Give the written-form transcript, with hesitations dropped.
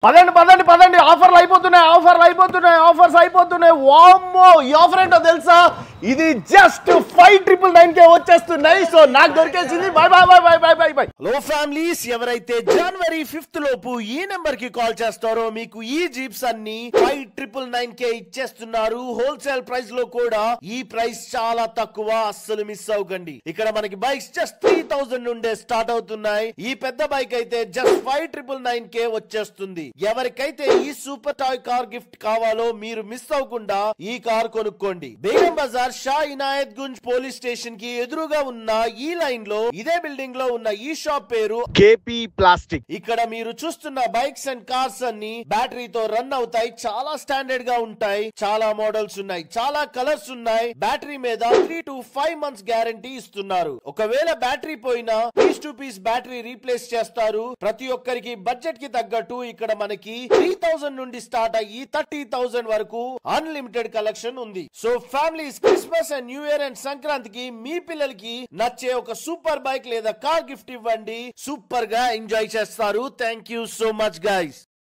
పదండి పదండి పదండి, ఆఫర్లు అయిపోతున్నాయి. వామ్మో, ఈ ఆఫర్ ఏంటో తెలుసా? ఇది జస్ట్ 5,999కే వచ్చేస్తున్నాయి. సో నాకు దొరికేసింది. Bye bye bye bye bye bye bye. Hello families, ఎవరైతే జనవరి 5th లోపు ఈ నెంబర్ కి కాల్ చేస్తారో మీకు ఈ జీప్స్ అన్ని 5,999కే ఇచ్చేస్తున్నారు. హోల్సేల్ ప్రైస్ లో కూడా ఈ ప్రైస్ చాలా తక్కువ, అస్సలు మిస్ అవ్వకండి. ఇక్కడ మనకి బైక్స్ జస్ట్ 3,000 నుండే స్టార్ట్ అవుతున్నాయి. ఈ పెద్ద బైక్ అయితే జస్ట్ 5,999కే వచ్చేస్తుంది. ఎవరికైతే ఈ సూపర్ టాయ్ కార్ గిఫ్ట్ కావాలో మీరు మిస్ అవ్వకుండా ఈ కార్ కొనుక్కోండి. బేగం బజార్ షా ఇనాయత్ గుంజ్ పోలీస్ స్టేషన్ కి ఎదురుగా ఉన్న ఈ లైన్ లో ఇదే బిల్డింగ్ లో ఉన్న ఈ షాప్ పేరు కేపీ ప్లాస్టిక్. ఇక్కడ మీరు చూస్తున్న బైక్స్ అండ్ కార్స్ అన్ని బ్యాటరీతో రన్ అవుతాయి. చాలా స్టాండర్డ్ గా ఉంటాయి. చాలా మోడల్స్ ఉన్నాయి, చాలా కలర్స్ ఉన్నాయి. బ్యాటరీ మీద 3 to 5 months గ్యారంటీ ఇస్తున్నారు. ఒకవేళ బ్యాటరీ పోయినా piece to piece battery replace చేస్తారు. ప్రతి ఒక్కరికి బడ్జెట్ కి తగ్గట్టు ఇక్కడ మనకి 3,000 నుండి స్టార్ట్ అయ్యి 30,000 వరకు అన్లిమిటెడ్ కలెక్షన్ ఉంది. So families Christmas and new year and సంక్రాంతికి మీ పిల్లలకి నచ్చే ఒక సూపర్ బైక్ లేదా కార్ గిఫ్ట్ ఇవ్వండి. సూపర్ గా ఎంజాయ్ చేస్తారు. Thank you so much guys.